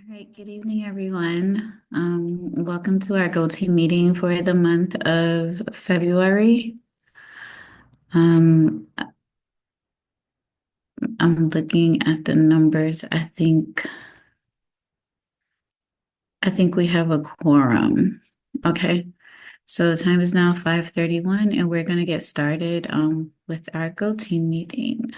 All right, good evening, everyone. Welcome to our go-team meeting for the month of February. Um, I'm looking at the numbers. I think we have a quorum. Okay, so the time is now 5:31, and we're going to get started with our go-team meeting.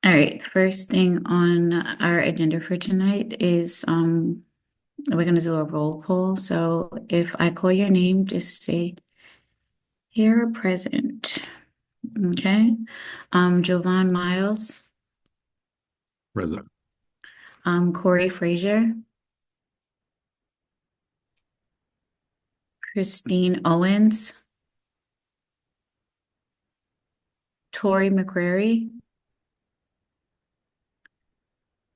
All right, first thing on our agenda for tonight is we're going to do a roll call. So if I call your name, just say here or present. Okay. Jovan Miles, Present. Corey Frazier, Christine Owens, Tori McCrary,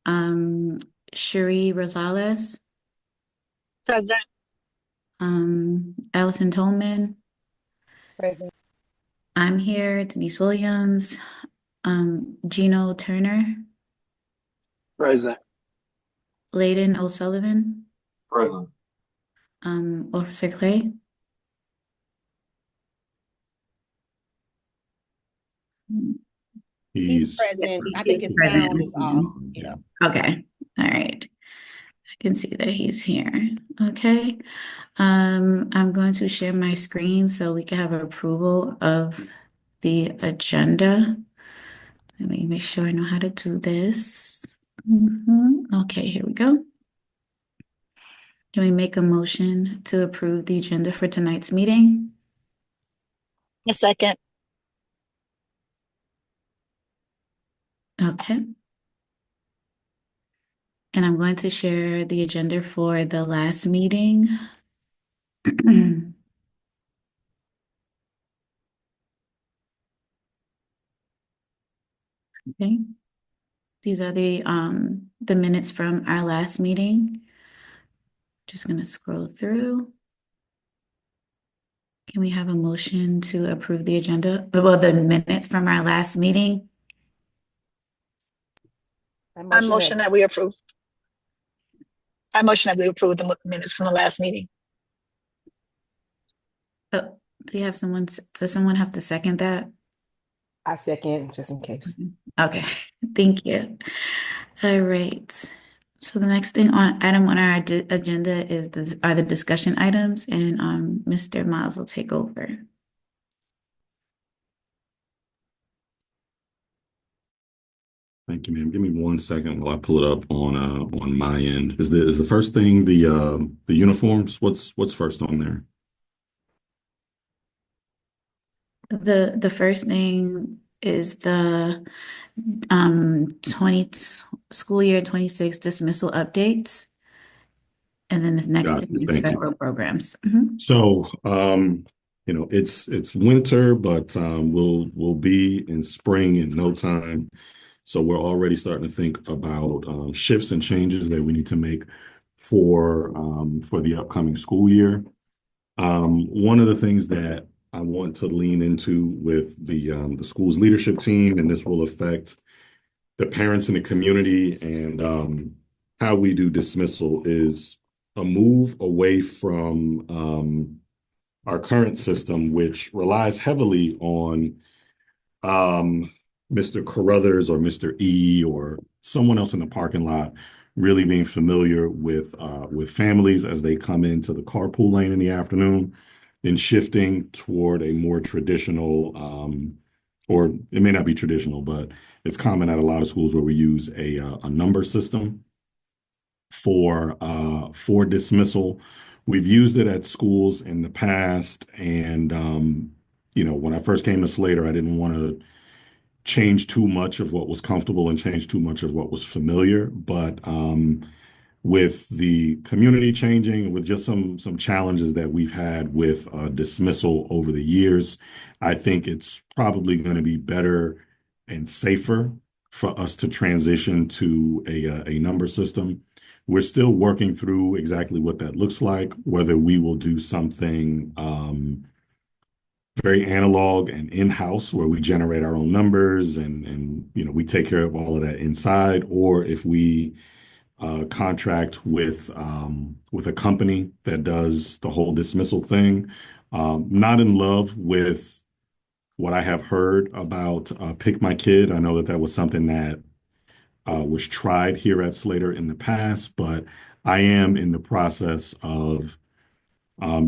um, Cherie Rosales, President. Allison Tolman. Present. I'm here, Denise Williams, Gino Turner, Present. Layden O'Sullivan, Present. Officer Clay. He's He's present. I think present. his Present. sound is off. Yeah. Okay. All right. I can see that he's here. Okay. I'm going to share my screen so we can have approval of the agenda. Let me make sure I know how to do this. Okay, here we go. Can we make a motion to approve the agenda for tonight's meeting? A second. Okay. And I'm going to share the agenda for the last meeting. Okay. These are the minutes from our last meeting. Just gonna scroll through. Can we have a motion to approve the agenda? Well, the minutes from our last meeting? I motion that we approve. I motion that we approve the minutes from the last meeting. Oh, do you have someone, does someone have to second that? I second, just in case. Okay, thank you. All right. So the next thing on item on our agenda are the discussion items, and Mr. Miles will take over. Thank you, ma'am. Give me 1 second while I pull it up on my end. Is the first thing the uniforms? What's first on there? The first thing is the 20 school year 26 dismissal updates. And then the next Got thing you. is Thank you. federal programs. So, it's winter, but we'll be in spring in no time. So we're already starting to think about shifts and changes that we need to make for the upcoming school year. One of the things that I want to lean into with the school's leadership team, and this will affect the parents in the community and how we do dismissal, is a move away from our current system, which relies heavily on Mr. Carruthers or Mr. E or someone else in the parking lot really being familiar with families as they come into the carpool lane in the afternoon, and shifting toward a more traditional, or it may not be traditional, but it's common at a lot of schools where we use a number system for dismissal. We've used it at schools in the past, and when I first came to Slater, I didn't want to change too much of what was comfortable and change too much of what was familiar. But with the community changing, with just some challenges that we've had with dismissal over the years, I think it's probably going to be better and safer for us to transition to a number system. We're still working through exactly what that looks like, whether we will do something very analog and in-house where we generate our own numbers and we take care of all of that inside, or if we contract with a company that does the whole dismissal thing. Not in love with what I have heard about Pick My Kid. I know that that was something that was tried here at Slater in the past, but I am in the process of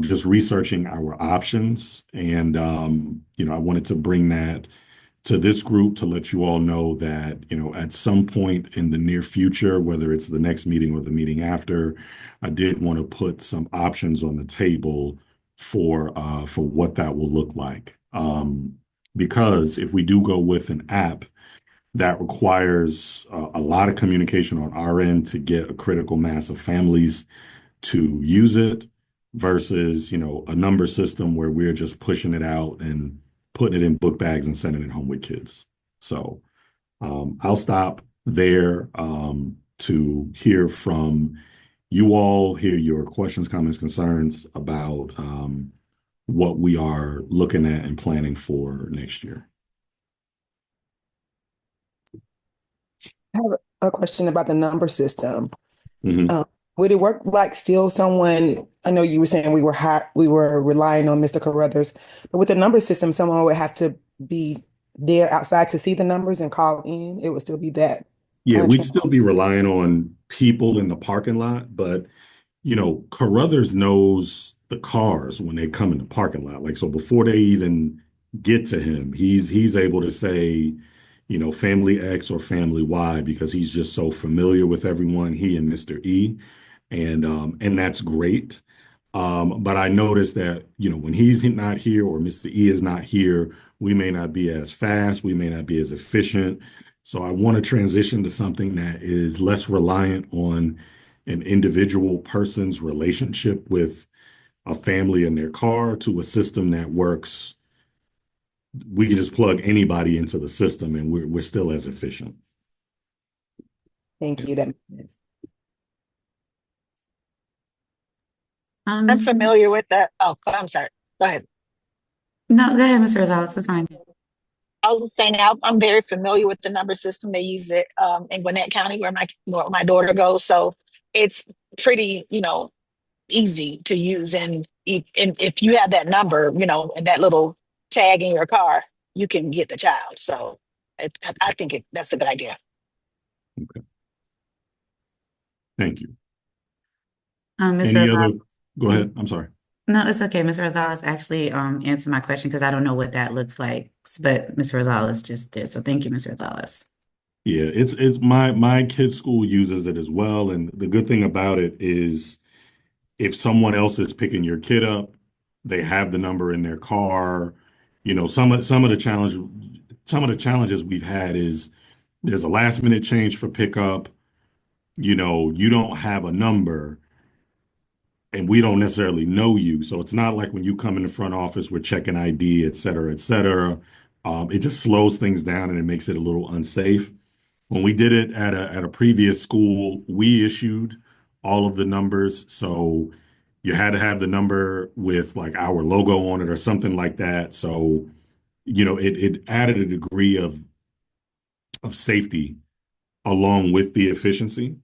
just researching our options. And, I wanted to bring that to this group to let you all know that, at some point in the near future, whether it's the next meeting or the meeting after, I did want to put some options on the table for what that will look like. Because if we do go with an app, that requires a lot of communication on our end to get a critical mass of families to use it versus, a number system where we're just pushing it out and putting it in book bags and sending it home with kids. So I'll stop there to hear from you all, hear your questions, comments, concerns about what we are looking at and planning for next year. I have a question about the number system. Mhm. Would it work like still someone, I know you were saying we were relying on Mr. Carruthers, but with the number system, someone would have to be there outside to see the numbers and call in. It would still be that Yeah, kind of we'd still be relying on people in the parking lot, but Carruthers knows the cars when they come in the parking lot. Like, so before they even get to him, he's able to say, family X or family Y because he's just so familiar with everyone, he and Mr. E. And that's great. But I noticed that, when he's not here or Mr. E is not here, we may not be as fast, we may not be as efficient. So I want to transition to something that is less reliant on an individual person's relationship with a family in their car to a system that works. We can just plug anybody into the system and we're still as efficient. Thank you. That makes sense. I'm familiar with that. Oh, I'm sorry. Go ahead. No, go ahead, Mr. Rosales, it's fine. I was saying I'm very familiar with the number system. They use it in Gwinnett County where my daughter goes. So it's pretty, easy to use. And if you have that number, and that little tag in your car, you can get the child. So I think that's a good idea. Okay. Thank you. Mr. Any Rosales, other? Go ahead. I'm sorry. no, it's okay. Mr. Rosales actually answered my question because I don't know what that looks like, but Mr. Rosales just did. So thank you, Mr. Rosales. Yeah, it's my kid's school uses it as well. And the good thing about it is if someone else is picking your kid up, they have the number in their car. Some of the challenges we've had is there's a last minute change for pickup. You don't have a number and we don't necessarily know you. So it's not like when you come in the front office, we're checking ID, et cetera, et cetera. It just slows things down and it makes it a little unsafe. When we did it at a previous school, we issued all of the numbers. So you had to have the number with like our logo on it or something like that. So, it added a degree of safety along with the efficiency.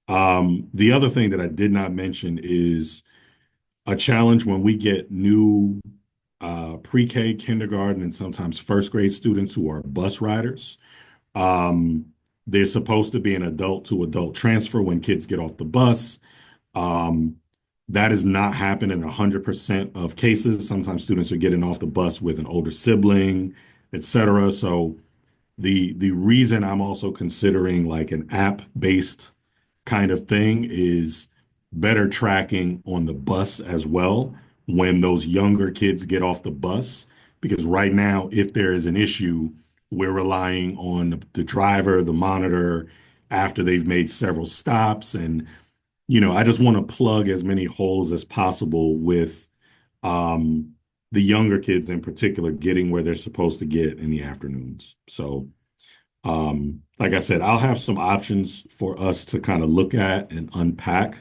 The other thing that I did not mention is a challenge when we get new pre-K, kindergarten, and sometimes first grade students who are bus riders. There's supposed to be an adult to adult transfer when kids get off the bus. That is not happening in 100% of cases. Sometimes students are getting off the bus with an older sibling, et cetera. So the reason I'm also considering like an app-based kind of thing is better tracking on the bus as well when those younger kids get off the bus. Because right now, if there is an issue, we're relying on the driver, the monitor, after they've made several stops. And, I just want to plug as many holes as possible with the younger kids in particular getting where they're supposed to get in the afternoons. So, like I said, I'll have some options for us to kind of look at and unpack.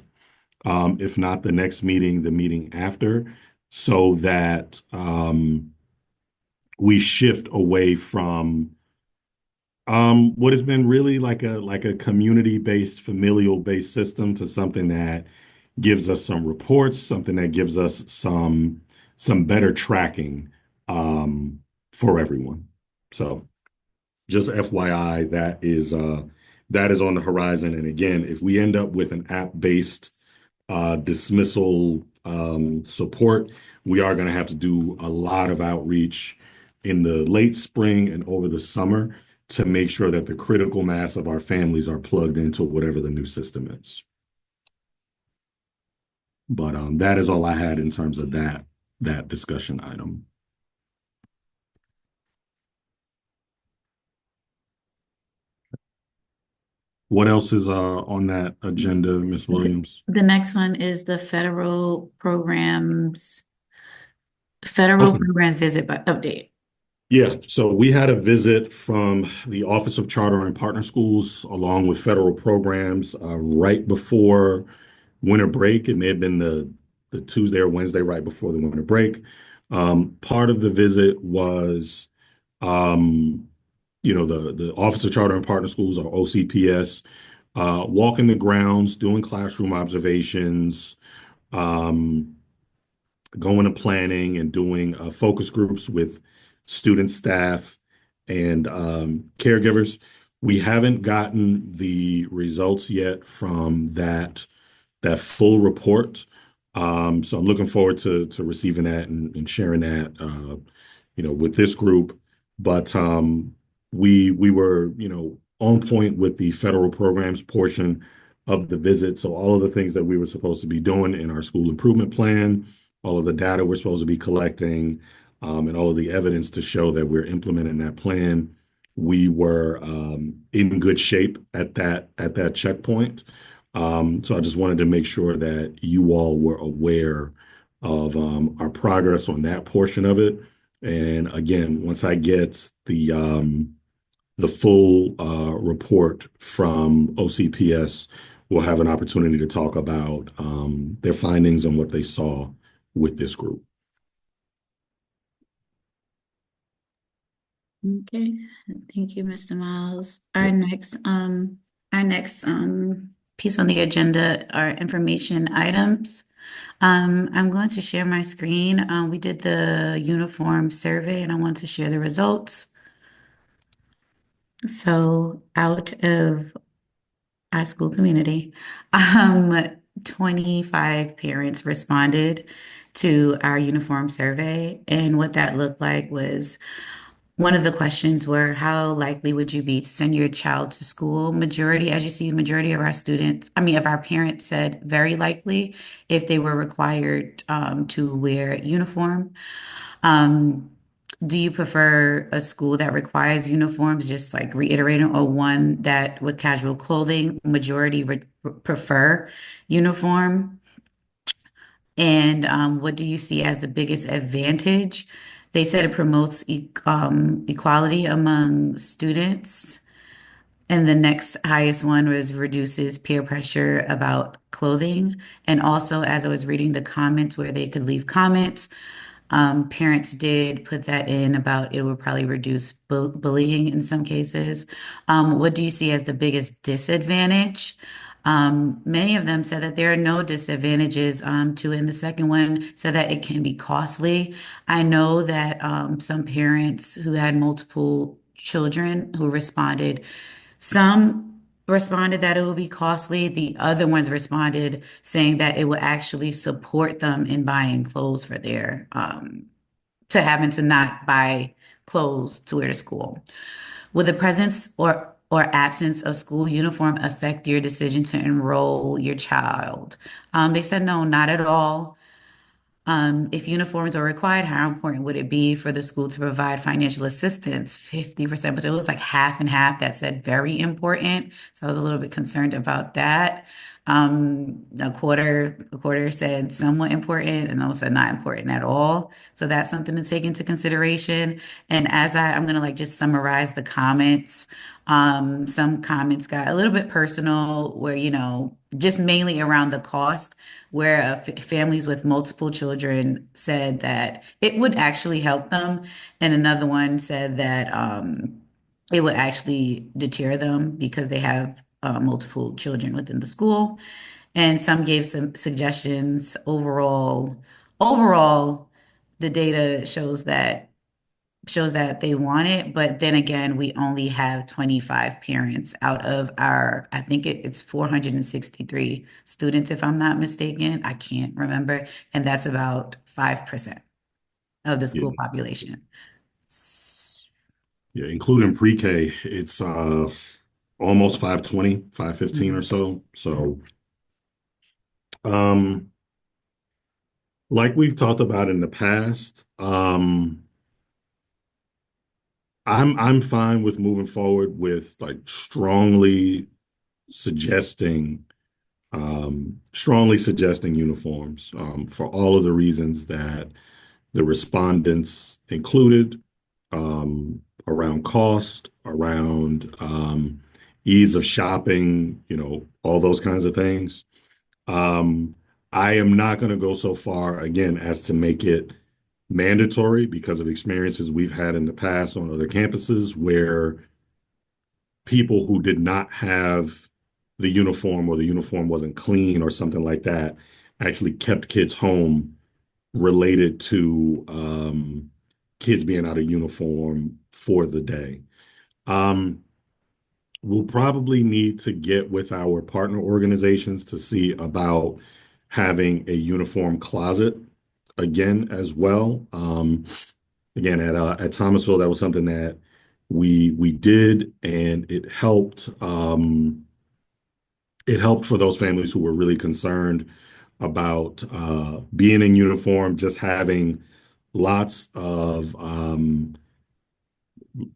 If not the next meeting, the meeting after, so that we shift away from what has been really like a community-based, familial-based system to something that gives us some reports, something that gives us some better tracking for everyone. So just FYI, that is on the horizon. And again, if we end up with an app-based dismissal support, we are going to have to do a lot of outreach in the late spring and over the summer to make sure that the critical mass of our families are plugged into whatever the new system is. But that is all I had in terms of that discussion item. What else is on that agenda, Ms. Williams? The next one is the federal programs visit by update. Yeah, so we had a visit from the Office of Charter and Partner Schools along with federal programs right before winter break. It may have been the Tuesday or Wednesday right before the winter break. Part of the visit was, the Office of Charter and Partner Schools, or OCPS, walking the grounds, doing classroom observations, going to planning and doing focus groups with student staff and caregivers. We haven't gotten the results yet from that full report. So I'm looking forward to receiving that and sharing that with this group. But we were on point with the federal programs portion of the visit. So all of the things that we were supposed to be doing in our school improvement plan, all of the data we're supposed to be collecting, and all of the evidence to show that we're implementing that plan, we were in good shape at that checkpoint. So I just wanted to make sure that you all were aware of our progress on that portion of it. And again, once I get the full report from OCPS, we'll have an opportunity to talk about their findings and what they saw with this group. Okay, thank you, Mr. Miles. Our next piece on the agenda are information items. I'm going to share my screen. We did the uniform survey and I want to share the results. So out of our school community, 25 parents responded to our uniform survey. And what that looked like was, one of the questions were, how likely would you be to send your child to school? Majority, as you see, majority of of our parents said very likely if they were required to wear uniform. Do you prefer a school that requires uniforms, just like reiterating, or one that with casual clothing? Majority would prefer uniform. And what do you see as the biggest advantage? They said it promotes equality among students. And the next highest one was reduces peer pressure about clothing. And also, as I was reading the comments where they could leave comments, parents did put that in about it would probably reduce bullying in some cases. What do you see as the biggest disadvantage? Many of them said that there are no disadvantages to it. And the second one said that it can be costly. I know that some parents who had multiple children who responded, some responded that it would be costly. The other ones responded saying that it would actually support them in buying clothes for their to having to not buy clothes to wear to school. Will the presence or absence of school uniform affect your decision to enroll your child? They said no, not at all. If uniforms are required, how important would it be for the school to provide financial assistance? 50%, but it was like half and half that said very important. So I was a little bit concerned about that. A quarter said somewhat important, and those said not important at all. So that's something to take into consideration. And I'm gonna like just summarize the comments. Some comments got a little bit personal, where just mainly around the cost, where families with multiple children said that it would actually help them, and another one said that it would actually deter them because they have multiple children within the school. And some gave some suggestions. Overall, the data shows that they want it, but then again, we only have 25 parents out of I think it's 463 students, if I'm not mistaken. I can't remember. And that's about 5% of the Yeah, school population. yeah, including pre-K, it's almost 520, 515 or Mhm. so. So, um, like we've talked about in the past, I'm fine with moving forward with like suggesting strongly suggesting uniforms for all of the reasons that the respondents included, around cost, around ease of shopping, all those kinds of things. Um, I am not going to go so far again as to make it mandatory because of experiences we've had in the past on other campuses where people who did not have the uniform or the uniform wasn't clean or something like that actually kept kids home related to kids being out of uniform for the day. Um, we'll probably need to get with our partner organizations to see about having a uniform closet again as well. Again, at Thomasville, that was something that we did, and it helped. It helped for those families who were really concerned about being in uniform, just having lots of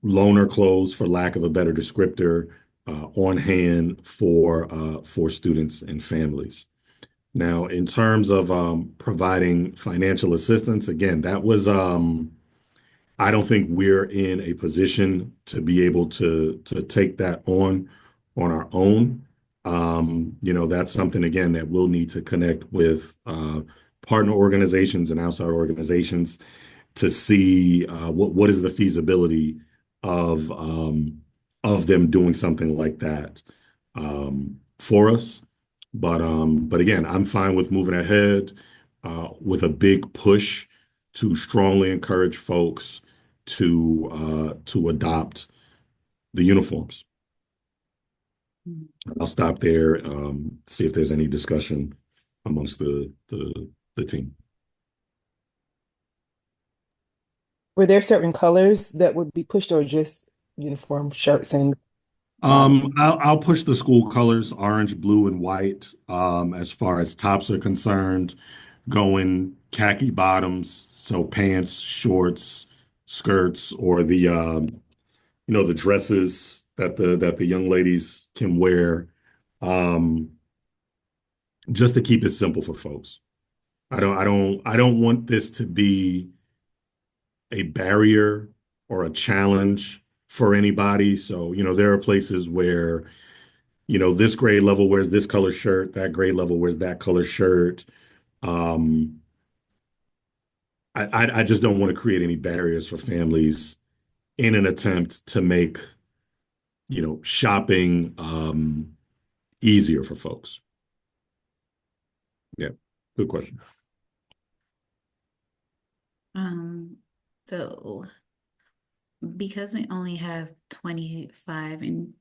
loaner clothes, for lack of a better descriptor, on hand for students and families. Now, in terms of providing financial assistance, again, that was I don't think we're in a position to be able to take that on our own. That's something again that we'll need to connect with partner organizations and outside organizations to see what is the feasibility of them doing something like that for us. But again, I'm fine with moving ahead with a big push to strongly encourage folks to adopt the uniforms. I'll stop there, see if there's any discussion amongst the team. Were there certain colors that would be pushed or just uniform shirts and I'll push the school colors, orange, blue, and white, as far as tops are concerned, going khaki bottoms, so pants, shorts, skirts, or the dresses that the young ladies can wear, um, just to keep it simple for folks. I don't want this to be a barrier or a challenge for anybody. So, there are places where, this grade level wears this color shirt, that grade level wears that color shirt. Um, I just don't want to create any barriers for families in an attempt to make, shopping easier for folks. Yeah, good question. Um, so because we only have 25 and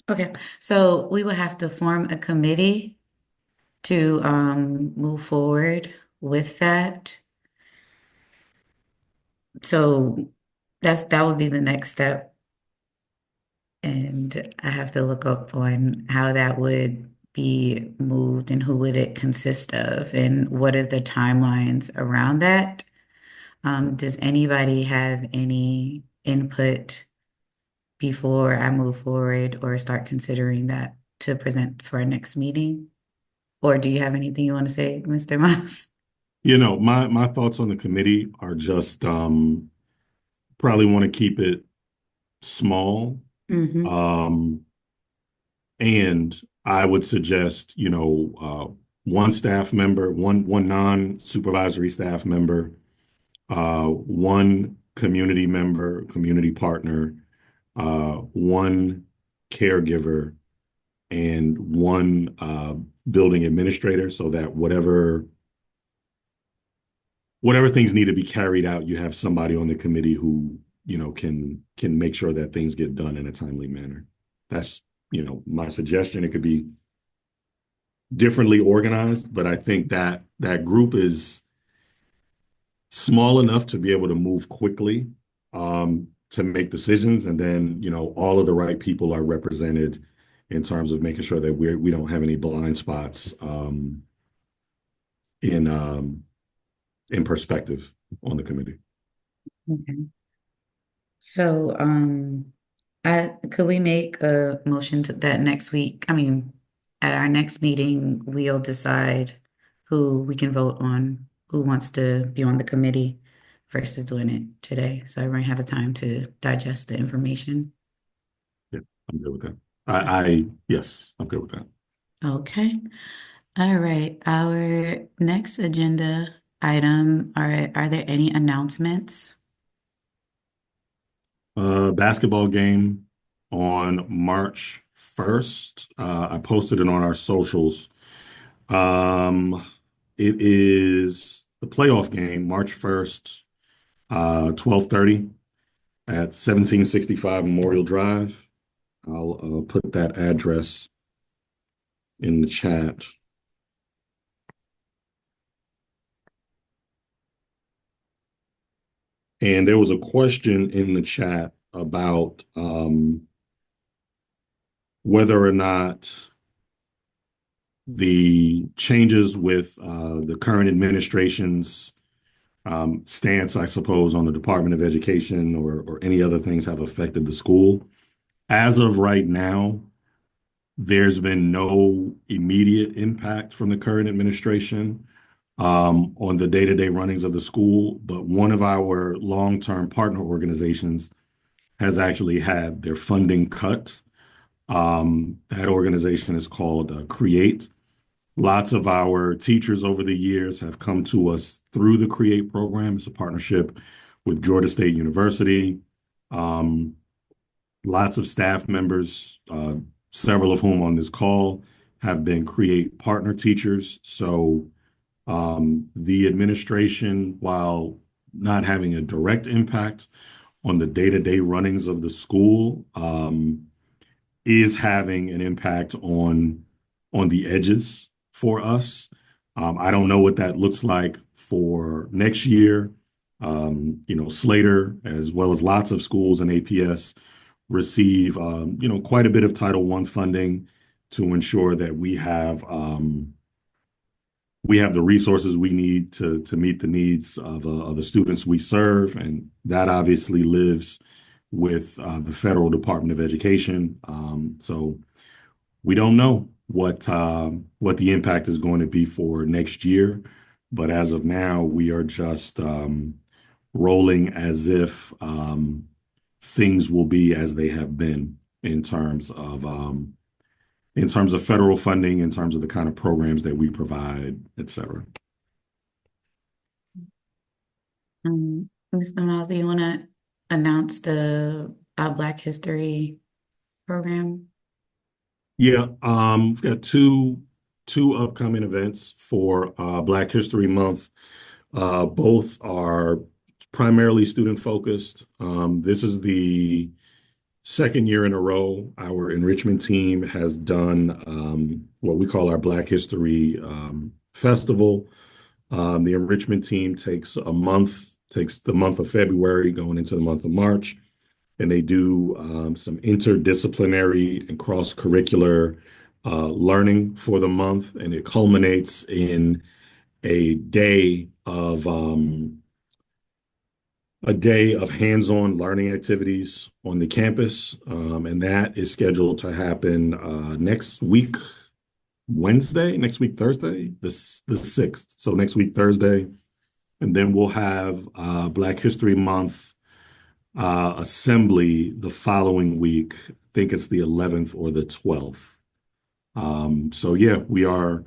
okay, so we will have to form a committee to move forward with that. So that would be the next step. And I have to look up on how that would be moved and who would it consist of and what is the timelines around that. Does anybody have any input before I move forward or start considering that? to present for our next meeting? Or do you have anything you want to say, Mr. Miles? My thoughts on the committee are just probably want to keep it small. Mm-hmm. And I would suggest, one staff member, one non-supervisory staff member, one community member, community partner, one caregiver, and one building administrator, so that whatever things need to be carried out, you have somebody on the committee who, can make sure that things get done in a timely manner. That's, my suggestion. It could be differently organized, but I think that that group is small enough to be able to move quickly, to make decisions, and then, all of the right people are represented in terms of making sure that we don't have any blind spots, in perspective on the committee. Okay. So, could we make a motion to that next week? I mean, at our next meeting, we'll decide who we can vote on, who wants to be on the committee versus doing it today. So everyone have a time to digest the information. Yeah, I'm good with that. Yes, I'm good with that. Okay. All right. Our next agenda item, are there any announcements? Basketball game on March 1st. I posted it on our socials. It is the playoff game, March 1st, 12:30 at 1765 Memorial Drive. I'll put that address in the chat. And there was a question in the chat about whether or not the changes with the current administration's stance, I suppose, on the Department of Education or any other things have affected the school. As of right now, there's been no immediate impact from the current administration on the day-to-day runnings of the school, but one of our long-term partner organizations has actually had their funding cut. That organization is called CREATE. Lots of our teachers over the years have come to us through the CREATE program. It's a partnership with Georgia State University. Lots of staff members, several of whom on this call have been CREATE partner teachers. So the administration, while not having a direct impact on the day-to-day runnings of the school, is having an impact on the edges for us. I don't know what that looks like for next year. Slater, as well as lots of schools and APS, receive quite a bit of Title I funding to ensure that we have the resources we need to meet the needs of the students we serve, and that obviously lives with the Federal Department of Education. So we don't know what the impact is going to be for next year, but as of now, we are just rolling as if things will be as they have been in terms of federal funding, in terms of the kind of programs that we provide, et cetera. Mr. Miles, do you want to announce the Black History program? Yeah, we've got two upcoming events for Black History Month. Both are primarily student focused. This is the second year in a row our enrichment team has done what we call our Black History Festival. The enrichment team takes the month of February going into the month of March, and they do some interdisciplinary and cross-curricular learning for the month, and it culminates in a day of a day of hands-on learning activities on the campus, and that is scheduled to happen next week, next week Thursday, the 6th. So next week Thursday, and then we'll have Black History Month assembly the following week. I think it's the 11th or the 12th. So yeah, we are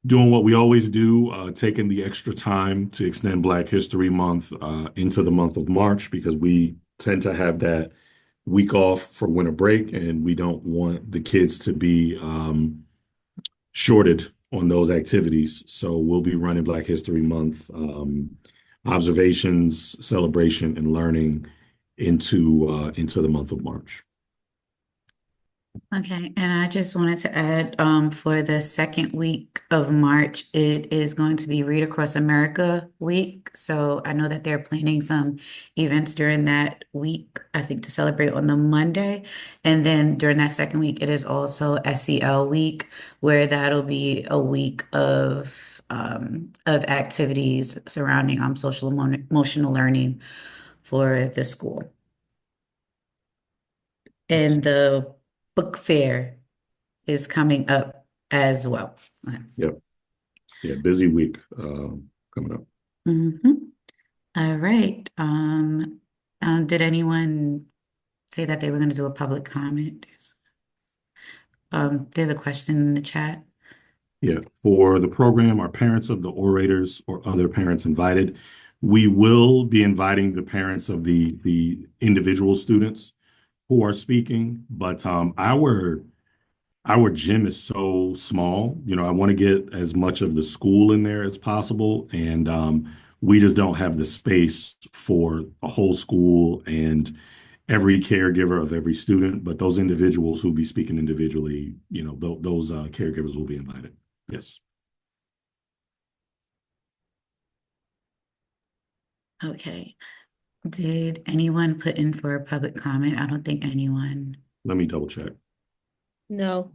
doing what we always do, taking the extra time to extend Black History Month into the month of March because we tend to have that week off for winter break, and we don't want the kids to be shorted on those activities. So we'll be running Black History Month observations, celebration, and learning into the month of March. Okay, and I just wanted to add, for the second week of March, it is going to be Read Across America Week. So I know that they're planning some events during that week, I think to celebrate on the Monday. And then during that second week, it is also SEL Week, where that'll be a week of activities surrounding social emotional learning for the school. And the book fair is coming up as well. Okay. Yep. Yeah, busy week coming up. All right. Did anyone say that they were going to do a public comment? There's a question in the chat. Yeah, for the program, are parents of the orators or other parents invited? We will be inviting the parents of the individual students who are speaking, but our gym is so small. You know, I want to get as much of the school in there as possible, and we just don't have the space for a whole school and every caregiver of every student. But those individuals who'll be speaking individually, you know, those caregivers will be invited. Yes. Okay. Did anyone put in for a public comment? I don't think anyone. Let me double check. No.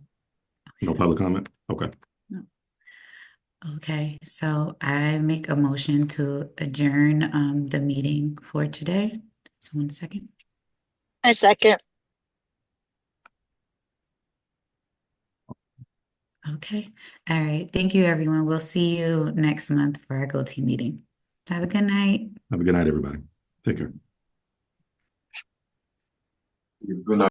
No public comment? Okay. Okay, so I make a motion to adjourn the meeting for today. Someone second. I second. Okay. All right. Thank you, everyone. We'll see you next month for our GOTEAM meeting. Have a good night. Have a good night, everybody. Take care. Good night.